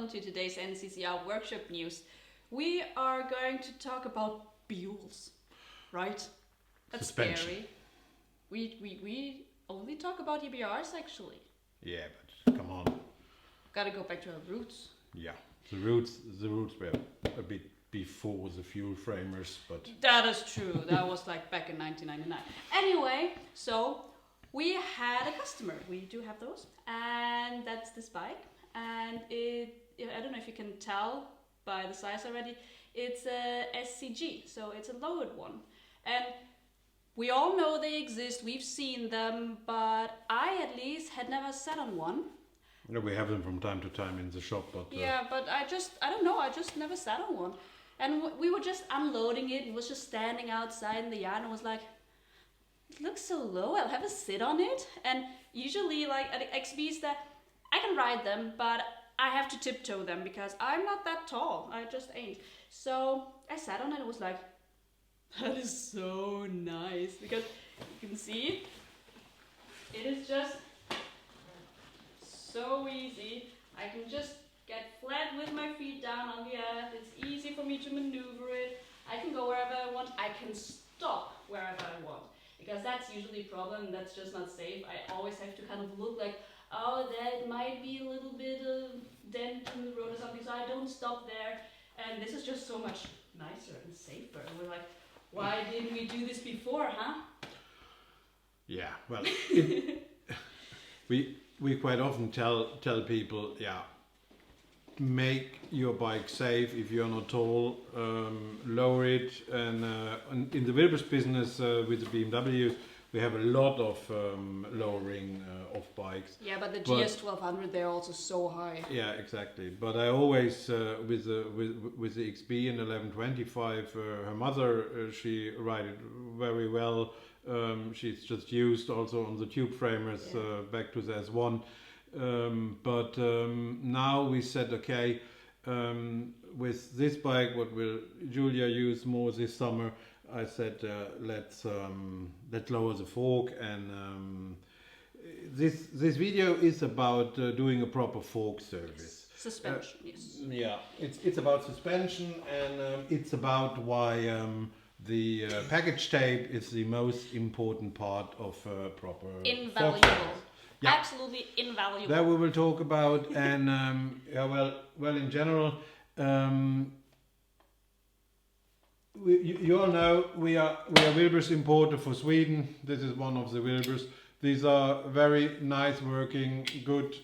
welcome to today's NCCR workshop news. We are going to talk about Buells, right? That's Suspension. scary. We only talk about EBRs actually. Yeah, but come on. Gotta go back to our roots. Yeah, the roots were a bit before the fuel framers, but That is true. That was like back in 1999. Anyway, so we had a customer. We do have those, and that's this bike. And I don't know if you can tell by the size already. It's a SCG, so it's a lowered one. And we all know they exist. We've seen them, but I at least had never sat on one. yeah, we have them from time to time in the shop. But Yeah, but I don't know, I just never sat on one. And we were just unloading it, and was just standing outside in the yard, and was like, it looks so low, I'll have a sit on it. And usually, like at XBs, that I can ride them, but I have to tiptoe them because I'm not that tall. I just ain't. So I sat on it and was like, that is so nice, because you can see it is just so easy. I can just get flat with my feet down on the earth. It's easy for me to maneuver it. I can go wherever I want. I can stop wherever I want, because that's usually a problem. That's just not safe. I always have to kind of look like, oh, that might be a little bit of dent in the road or something, so I don't stop there. And this is just so much nicer and safer. And we're like, why didn't we do this before, huh? yeah, well, we quite often tell people, yeah, make your bike safe. If you're not tall, lower it. And in the Wilburs business with the BMWs, we have a lot of lowering of bikes. Yeah, but the GS 1200, they're also so high. Yeah, exactly. But I always with the XB and 1125, her mother, she ride it very well. She's just used also on the tube framers back to the S1. But now we said, okay, with this bike, what will Julia use more this summer? I said, let's lower the fork, and this video is about doing a proper fork service. Suspension, yes. Yeah, it's about suspension, and it's about why the package tape is the most important part of proper fork Invaluable. service. Yeah. Absolutely invaluable. That we will talk about, and yeah, well, in general. You all know we are Wilburs importer for Sweden. This is one of the Wilburs. These are very nice working, good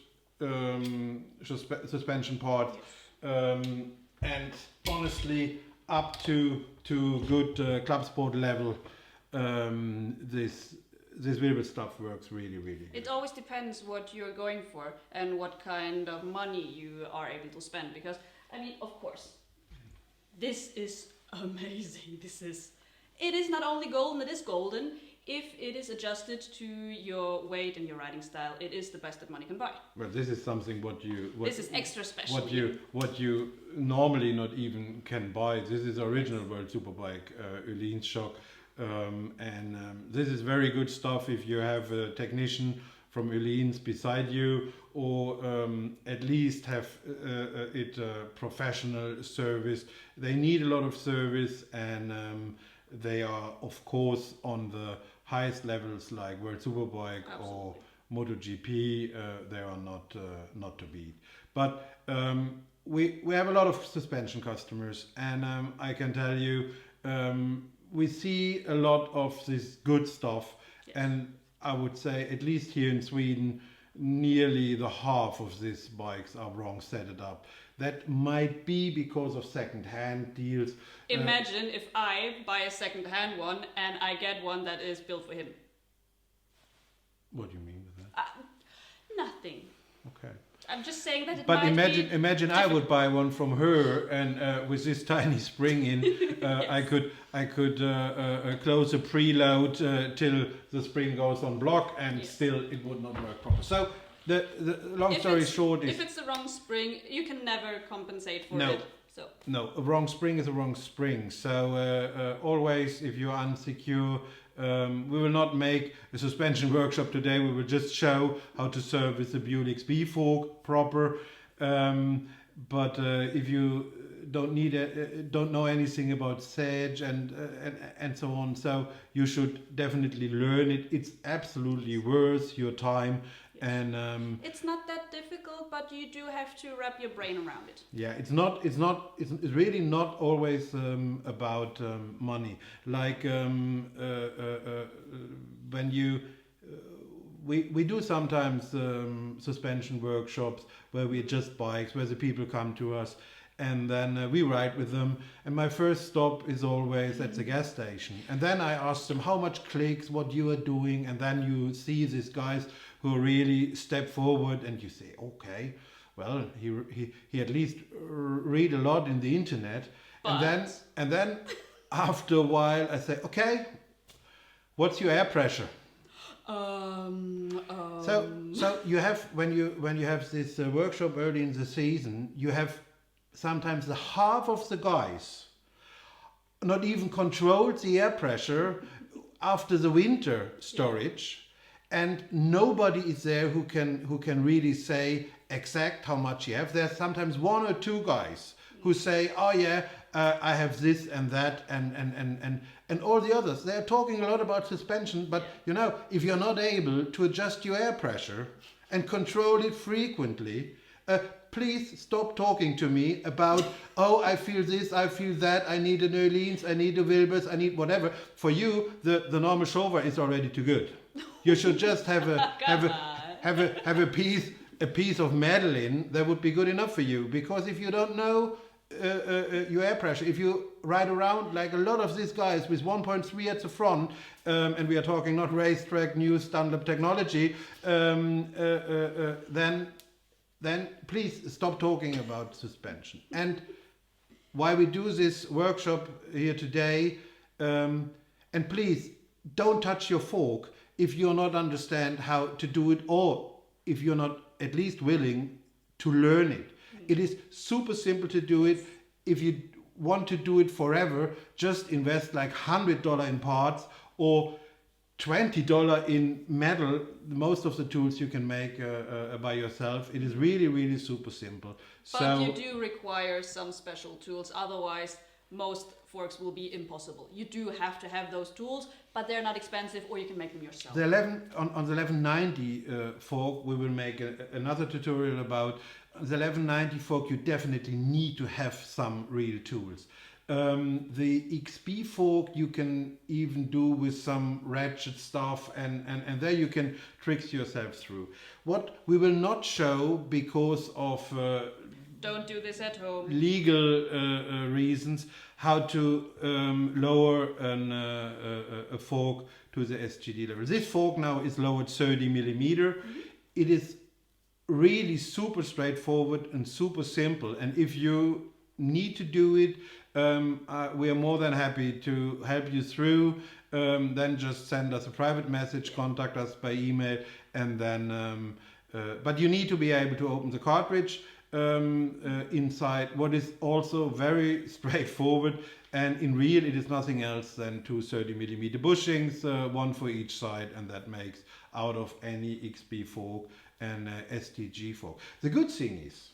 suspension parts, and honestly up to good club sport level. This Wilbur stuff works really good. It always depends what you're going for and what kind of money you are able to spend, because I mean, of course, this is amazing. It is not only golden, it is golden. If it is adjusted to your weight and your riding style, it is the best that money can buy. Well, this is something this is extra special. What you normally not even can buy. This is original World Superbike Öhlins shock, and this is very good stuff if you have a technician from Öhlins beside you, or at least have it professional service. They need a lot of service, and they are of course on the highest levels like World Superbike or MotoGP. They are not to beat. But we have a lot of suspension customers, and I can tell you we see a lot of this good stuff. Yes. And I would say, at least here in Sweden, nearly the half of these bikes are wrong set it up. That might be because of second-hand deals. Imagine if I buy a second-hand one and I get one that is built for him. What do you mean with that? Nothing. Okay. I'm just saying that it but might imagine I would buy one from her, and with this tiny spring in, yes. I could close a preload till the spring goes on block, and yes. Still it would not work properly. So the long story short is, if it's the wrong spring, you can never compensate for it. So no, a wrong spring is a wrong spring. So always, if you're unsecure. We will not make a suspension workshop today. We will just show how to service the Buell XB fork proper. but if you don't know anything about Sage and so on, so you should definitely learn it. It's absolutely worth your time. And it's not that difficult, but you do have to wrap your brain around it. yeah, it's really not always about money. Like when you we do sometimes suspension workshops where we adjust bikes, where the people come to us, and then we ride with them. And my first stop is always at the gas station, and then I ask them how much clicks, what you are doing, and then you see these guys who really step forward, and you say, okay, well, he at least read a lot in the internet, and then after a while I say, okay, what's your air pressure? So you have when you have this workshop early in the season, you have sometimes the half of the guys not even controlled the air pressure after the winter storage. And nobody is there who can really say exact how much you have. There's sometimes one or two guys who say, oh yeah, I have this and that and all the others. They're talking a lot about suspension, but you know, if you're not able to adjust your air pressure and control it frequently, please stop talking to me about, oh, I feel this, I feel that, I need an Öhlins, I need a Wilbers, I need whatever. For you, the normal Shover is already too good. You should just have a piece of Madeline that would be good enough for you. Because if you don't know your air pressure, if you ride around like a lot of these guys with 1.3 at the front, and we are talking not racetrack, new Dunlop technology, then please stop talking about suspension. And why we do this workshop here today, and please don't touch your fork if you're not understand how to do it, or if you're not at least willing to learn it. It is super simple to do it. If you want to do it forever, just invest like $100 in parts or $20 in metal. Most of the tools you can make by yourself. It is really, really super simple. But you do require some special tools, otherwise most forks will be impossible. You do have to have those tools, but they're not expensive, or you can make them yourself. The on the 1190 fork, we will make another tutorial about. The 1190 fork, you definitely need to have some real tools. The XB fork you can even do with some ratchet stuff, and there you can trick yourself through. What we will not show because of don't do this at home. Legal reasons, how to lower a fork to the SGD level. This fork now is lowered 30 millimeter. Mm-hmm. It is really super straightforward and super simple. And if you need to do it, we are more than happy to help you through. Then just send us a private message, contact us by email, and then. But you need to be able to open the cartridge inside, what is also very straightforward, and in real it is nothing else than two 30 millimeter bushings, one for each side, and that makes out of any XB fork and STG fork. The good thing is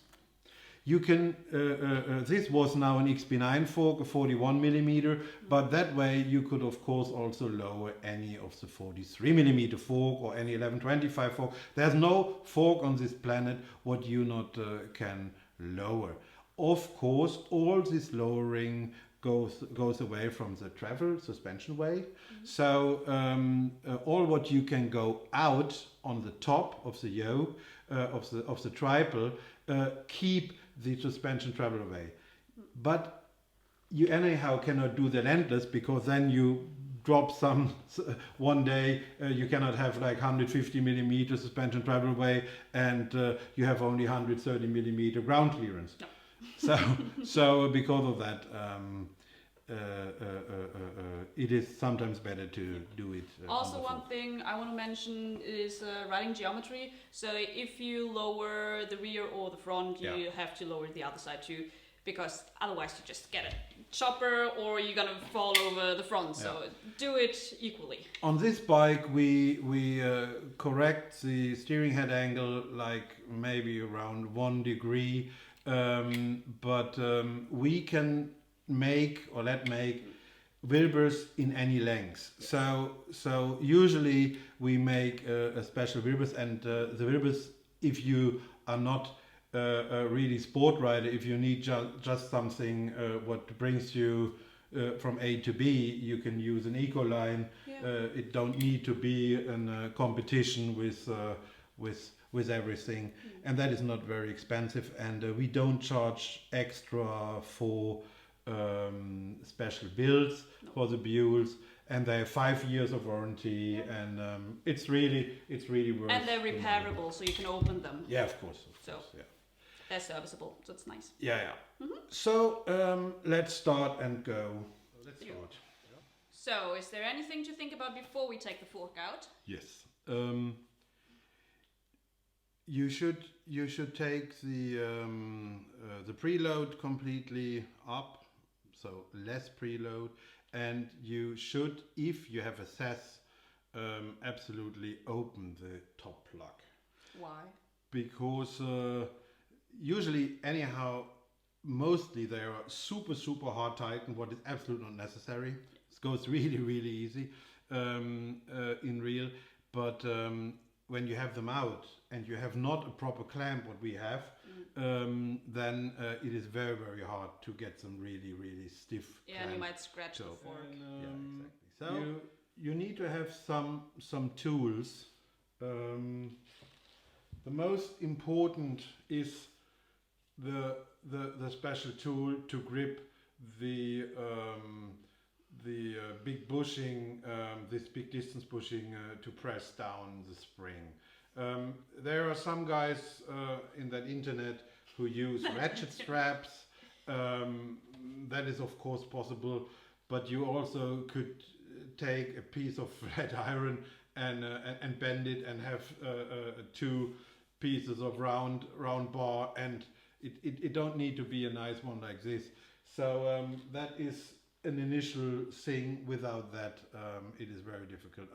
you can, this was now an XB9 fork, a 41 millimeter, but that way you could of course also lower any of the 43 millimeter fork or any 1125 fork. There's no fork on this planet what you not can lower. Of course, all this lowering goes away from the travel suspension weight. Mm-hmm. So all what you can go out on the top of the yoke of the tripod, keep the suspension travel away. But you anyhow cannot do that endless, because then you drop some one day, you cannot have like 150 millimeter suspension travel away, and you have only 130 millimeter ground clearance. No. So because of that, it is sometimes better to do it. Also, one thing I want to mention is riding geometry. So if you lower the rear or the front, you have to lower the other side too, because otherwise you just get a chopper or you're gonna fall over the front. So do it equally. On this bike, we correct the steering head angle like maybe around 1 degree. but we can make or let make Wilburs in any length. So usually we make a special Wilburs, and the Wilburs, if you are not a really sport rider, if you need just something what brings you from A to B, you can use an eco line. It don't need to be in a competition with everything, and that is not very expensive, and we don't charge extra for special builds for the Buells, and they have 5 years of warranty, and it's really worth. And they're repairable, so you can open them. Yeah, of course. Yeah. They're serviceable, so it's nice. Yeah. So let's start and go. Let's start. So, is there anything to think about before we take the fork out? Yes. You should take the preload completely up, so less preload, and you should, if you have a SAS, absolutely open the top plug. Why? Because usually, anyhow, mostly they are super hard tightened, what is absolutely not necessary. It goes really easy in real, but when you have them out and you have not a proper clamp, what we have, then it is very hard to get them really stiff. Yeah, and you might scratch the fork. Yeah, exactly. So you need to have some tools. The most important is the special tool to grip the big bushing, this big distance bushing to press down the spring. There are some guys in that internet who use ratchet straps. That is of course possible, but you also could take a piece of flat iron and bend it and have 2 pieces of round bar, and it don't need to be a nice one like this. So that is an initial thing. Without that, it is very difficult.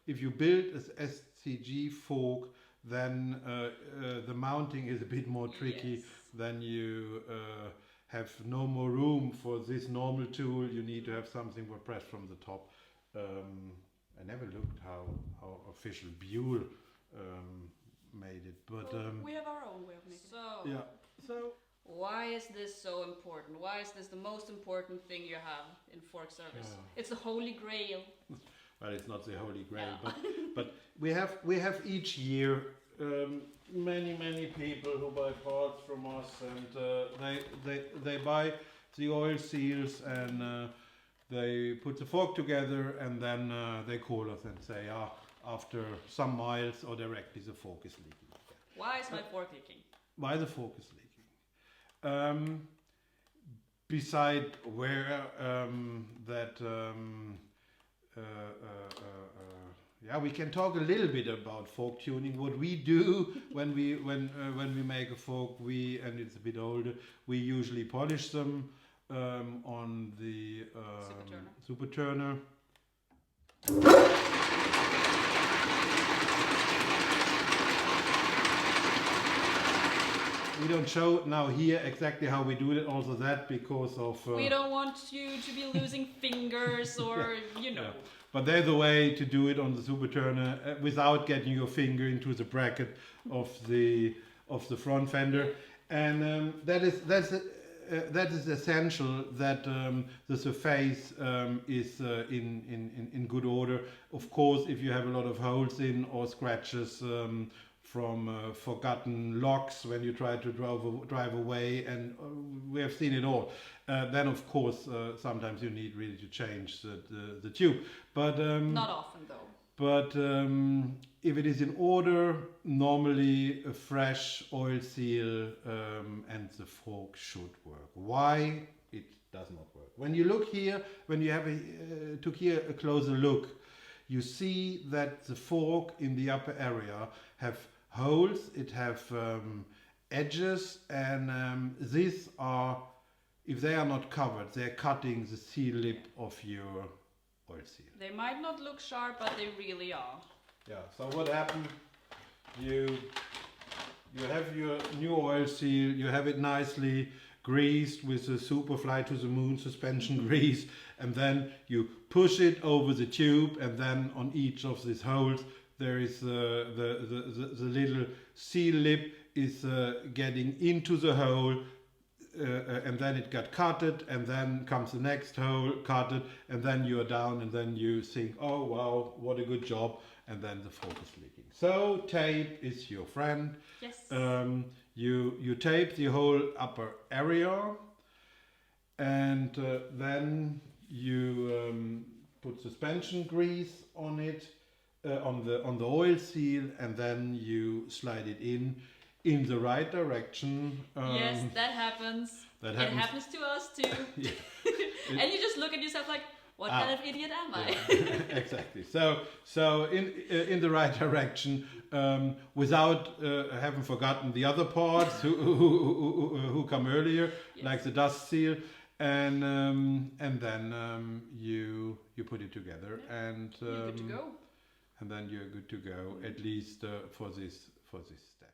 If you build a SCG fork, then the mounting is a bit more tricky. Yes. Then you have no more room for this normal tool. You need to have something what pressed from the top. I never looked how official Buell made it, but we have our own way of making it. So why is this so important? Why is this the most important thing you have in fork service? It's the holy grail. Well, it's not the holy grail, but we have each year many people who buy parts from us, and they buy the oil seals, and they put the fork together, and then they call us and say, after some miles or directly, the fork is leaking. Why is my fork leaking? Why the fork is leaking? Beside where we can talk a little bit about fork tuning. What we do when we make a fork, and it's a bit older, we usually polish them on the super turner. We don't show now here exactly how we do it, also that because of... we don't want you to be losing fingers or, Yeah. But there's a way to do it on the super turner without getting your finger into the bracket of the front fender. And that is essential that the surface is in good order. Of course, if you have a lot of holes in or scratches from forgotten locks when you try to drive away, and we have seen it all, then of course sometimes you need really to change the tube. But not often though. But if it is in order, normally a fresh oil seal and the fork should work. Why it does not work? When you look here, when you have took here a closer look, you see that the fork in the upper area have holes, it have edges, and these are, if they are not covered, they're cutting the seal lip of your oil seal. They might not look sharp, but they really are. Yeah, so what happened? You you have your new oil seal, you have it nicely greased with the super fly to the moon suspension grease, and then you push it over the tube, and then on each of these holes there is the little seal lip is getting into the hole, and then it got cutted, and then comes the next hole, cutted, and then you're down, and then you think, oh wow, what a good job, and then the focus leaking. So tape is your friend. Yes. You tape the whole upper area, and then you put suspension grease on it, on the oil seal, and then you slide it in the right direction. Yes, that happens. It happens to us too. Yeah. And you just look at yourself like, what kind of idiot am I? Yeah, exactly. So in the right direction, without having forgotten the other parts who come earlier, Yes. like the dust seal, and then you put it together, and You're good to go. and then you're good to go, at least for this step.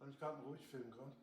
Ganz ruhig filmen gerade.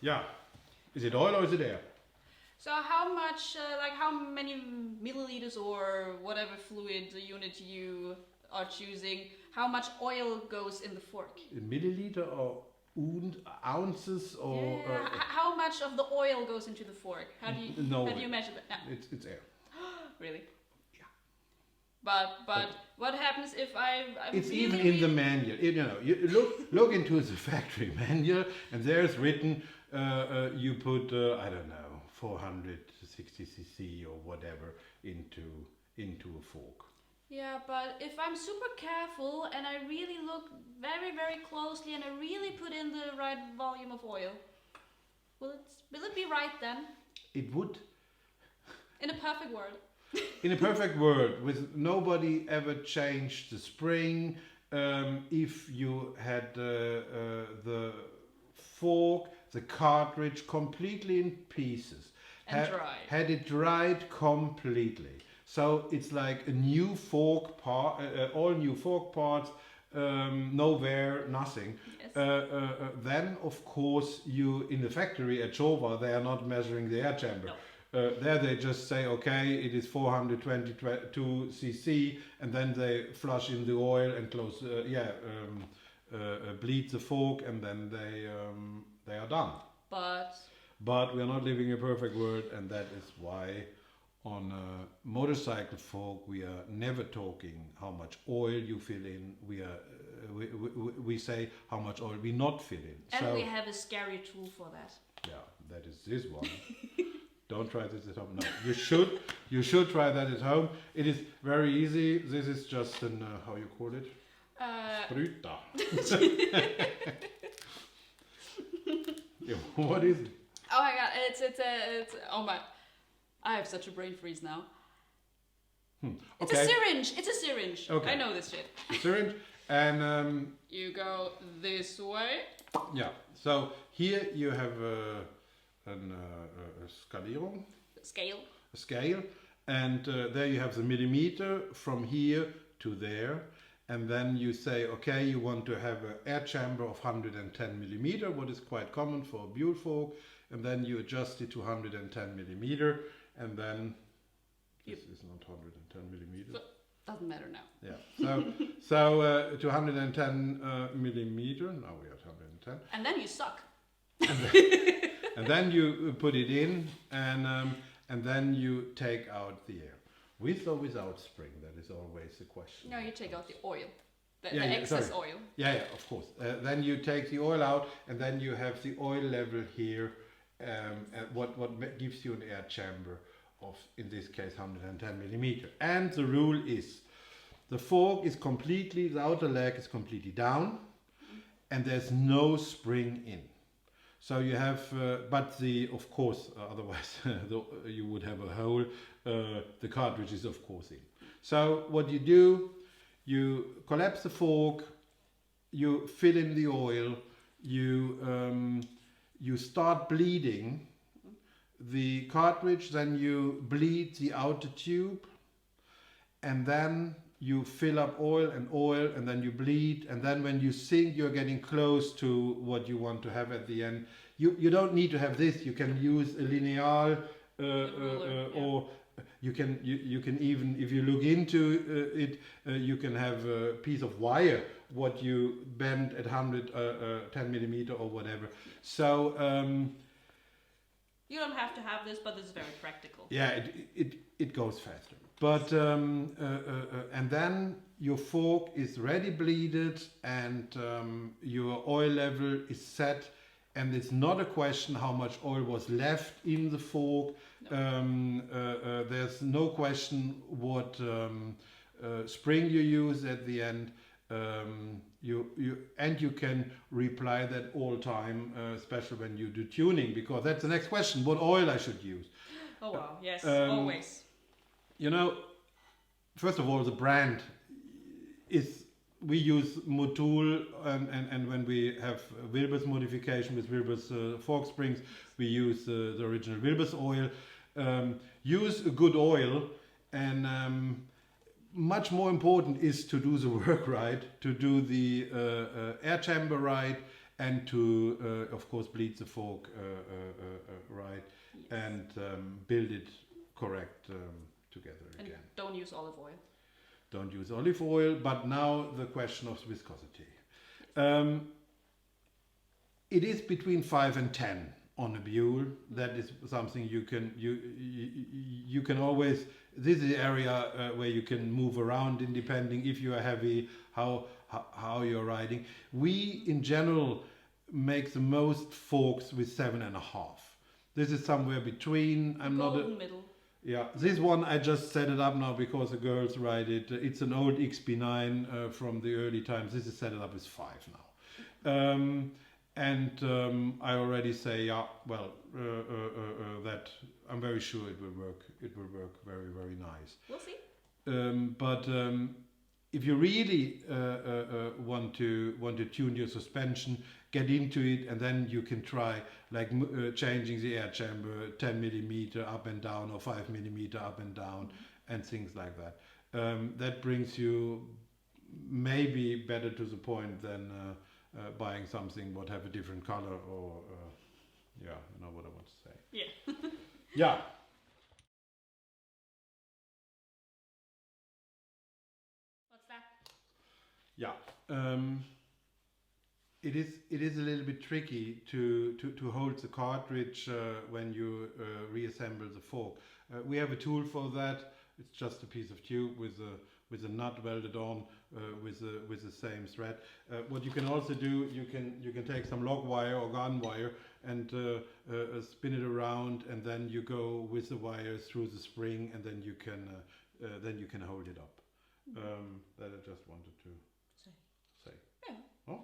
Yeah. Is it oil or is it air? So how much, like how many milliliters or whatever fluid unit you are choosing, how much oil goes in the fork? In milliliter or ounces or? Yeah. How much of the oil goes into the fork? How do you measure that? No. It's air. Really? Yeah. But what happens if it's really, even in the manual. You look into the factory manual, and there's written you put I don't know 460 cc or whatever into a fork. Yeah, but if I'm super careful and I really look very, very closely and I really put in the right volume of oil, will it be right then? It would. In a perfect world. In a perfect world, with nobody ever changed the spring, if you had the fork, the cartridge completely in pieces, And dried. had it dried completely. So it's like a new fork part, all new fork parts, no wear, nothing. Yes. Then, of course, you in the factory at Chova, they are not measuring the air chamber. No. There they just say, okay, it is 422 cc, and then they flush in the oil and close, bleed the fork, and then they are done. But we are not living in a perfect world, and that is why on a motorcycle fork we are never talking how much oil you fill in. We say how much oil we not fill in. And we have a scary tool for that. Yeah, that is this one. Don't try this at home. No, you should try that at home. It is very easy. This is just an how you call it? Spruta. Yeah, what is it? Oh my god, it's oh my, I have such a brain freeze now. Okay. It's a syringe. It's a syringe. Okay. I know this shit. A syringe, and you go this way. yeah. So here you have a skalierung. Scale. A scale, and there you have the millimeter from here to there, and then you say, okay, you want to have an air chamber of 110 millimeter, what is quite common for a Buell fork, and then you adjust it to 110 millimeter, and then this is not 110 millimeter. So, doesn't matter now. Yeah. So to 110 millimeter. Now we are at 110. And then you suck. And then you put it in, and then you take out the air. With or without spring? That is always the question. No, you take out the oil. The Yeah, excess sorry. oil. Yeah, of course. Then you take the oil out, and then you have the oil level here. What gives you an air chamber of, in this case, 110 millimeter. And the rule is, the fork is completely, the outer leg is completely down, and there's no spring in. So you have, but of course, otherwise you would have a hole. The cartridge is of course in. So what you do, you collapse the fork, you fill in the oil, you start bleeding the cartridge, then you bleed the outer tube, and then you fill up oil, and then you bleed, and then when you think you're getting close to what you want to have at the end, you don't need to have this. You can use a lineal, or you can even, if you look into it, you can have a piece of wire what you bend at 110 millimeter or whatever. So you don't have to have this, but it's very practical. yeah, it goes faster. But and then your fork is ready bleeded, and your oil level is set, and it's not a question how much oil was left in the fork. No. There's no question what spring you use at the end. You can reply that all time, especially when you do tuning, because that's the next question: what oil I should use? Oh wow, yes, always. You know, first of all, the brand is, we use Motul, and when we have Wilbers modification with Wilbers fork springs, we use the original Wilbers oil. Use a good oil, and much more important is to do the work right, to do the air chamber right, and to, of course, bleed the fork right, yes, and build it correct together again. And don't use olive oil. Don't use olive oil, but now the question of viscosity. It is between 5 and 10 on a Buell. That is something you can always, this is the area where you can move around in, depending if you are heavy, how you're riding. We in general make the most forks with 7.5. This is somewhere between. I'm not a middle. Yeah, this one I just set it up now because the girls ride it. It's an old XB9 from the early times. This is set it up as 5 now. I already say, yeah, well, that I'm very sure it will work. It will work very, very nice. We'll see. But if you really want to tune your suspension, get into it, and then you can try like changing the air chamber 10 millimeter up and down or 5 millimeter up and down and things like that. That brings you maybe better to the point than buying something what have a different color or yeah, you know what I want to say. Yeah. Yeah. What's that? Yeah. It is a little bit tricky to hold the cartridge when you reassemble the fork. We have a tool for that. It's just a piece of tube with a nut welded on with the same thread. What you can also do, you can take some log wire or garden wire and spin it around, and then you go with the wire through the spring, and then you can hold it up. That I just wanted to say. Yeah. Oh.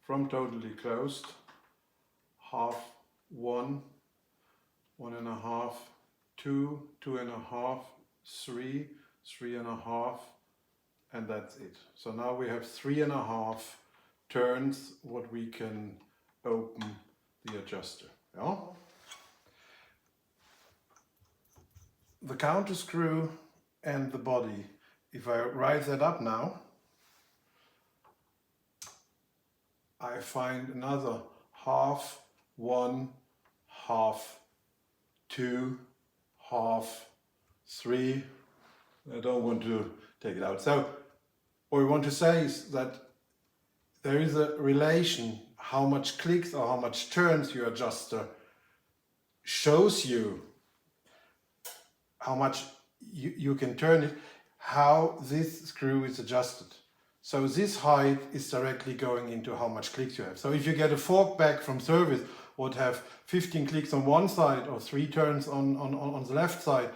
From totally closed, half, 1, 1.5, 2, 2.5, 3, 3.5, and that's it. So now we have 3.5 turns what we can open the adjuster. Yeah? The counter screw and the body, if I rise that up now, I find another half, 1, half, 2, half, 3. I don't want to take it out. So what we want to say is that there is a relation how much clicks or how much turns your adjuster shows you how much you can turn it, how this screw is adjusted. So this height is directly going into how much clicks you have. So if you get a fork back from service, would have 15 clicks on one side or 3 turns on the left side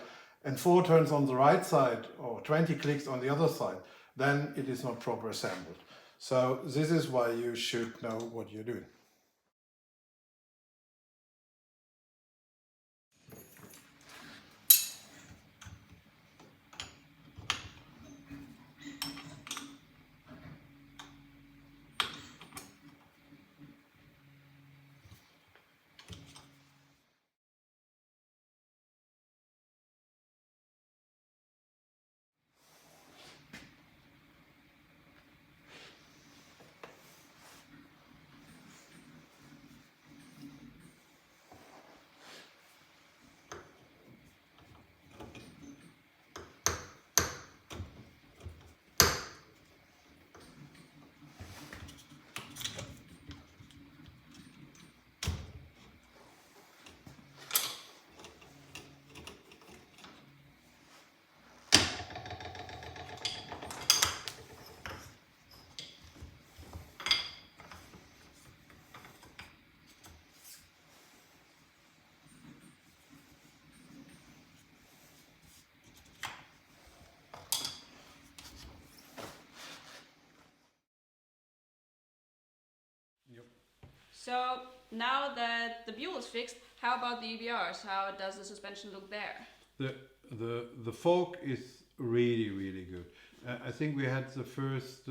and 4 turns on the right side or 20 clicks on the other side, then it is not proper assembled. So this is why you should know what you're doing. So now that the Buell is fixed, how about the EBRs? How does the suspension look there? The fork is really good. I think we had the first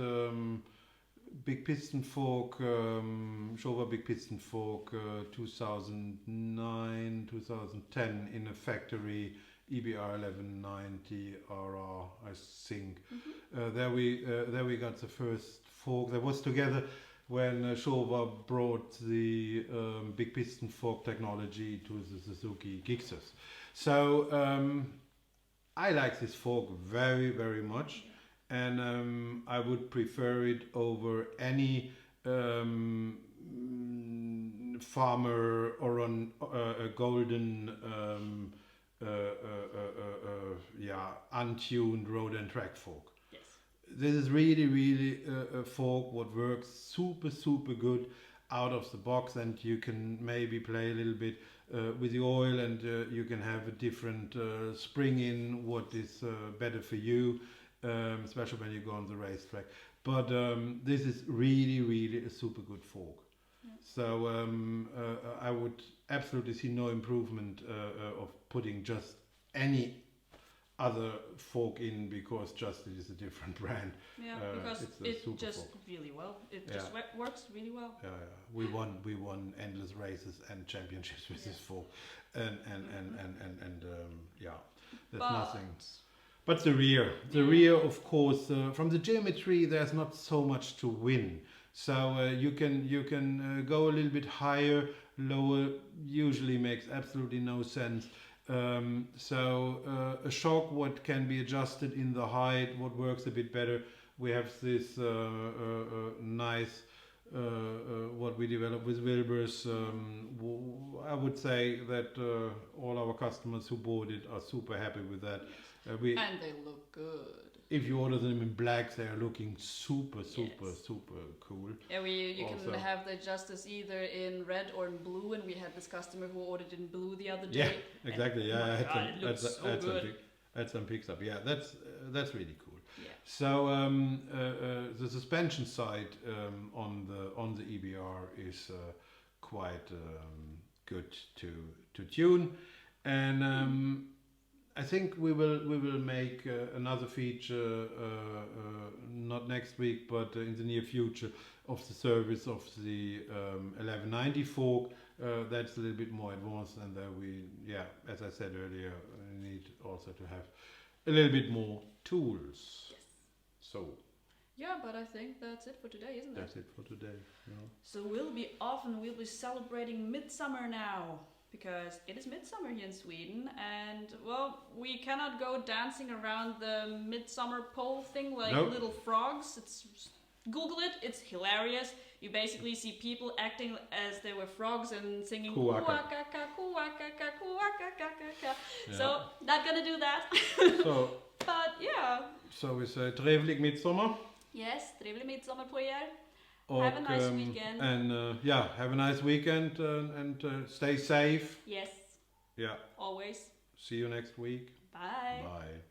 big piston fork, Showa big piston fork, 2009, 2010 in a factory EBR 1190 RR, I think. There we got the first fork that was together when Showa brought the big piston fork technology to the Suzuki Gixxers. So I like this fork very much, and I would prefer it over any farmer or a golden untuned road and track fork. This is really a fork what works super good out of the box, and you can maybe play a little bit with the oil, and you can have a different spring in what is better for you, especially when you go on the racetrack. But this is really a super good fork. So I would absolutely see no improvement of putting just any other fork in, because just it is a different brand. Yeah, because it just fork. Really well. It just works really well. Yeah. We won endless races and championships with this fork, and there's nothing. But the rear, of course, from the geometry, there's not so much to win. So you can go a little bit higher, lower. Usually makes absolutely no sense. So a shock what can be adjusted in the height, what works a bit better. We have this nice what we developed with Wilbur's. I would say that all our customers who bought it are super happy with that. And they look good. If you order them in black, they are looking super cool. Yeah, you can have the Justice either in red or in blue, and we had this customer who ordered in blue the other day. Yeah, exactly. Yeah, I had some pics up. Yeah, that's really cool. Yeah. So the suspension side on the EBR is quite good to tune, and I think we will make another feature, not next week, but in the near future, of the service of the 1190 fork. That's a little bit more advanced, and we, as I said earlier, need also to have a little bit more tools. Yes. So. Yeah, but I think that's it for today, isn't it? That's it for today. Yeah. So we'll be off, and we'll be celebrating midsummer now. Because it is midsummer here in Sweden, and well, we cannot go dancing around the midsummer pole thing like little frogs. Google it, it's hilarious. You basically see people acting as they were frogs and singing kuwakaka, kuwakaka, kuwakaka. So not gonna do that. But yeah. So we say trevlig midsommar. Yes, trevlig midsommar på er. Have a nice weekend. And have a nice weekend and stay safe. Yes. Yeah. Always. See you next week. Bye. Bye.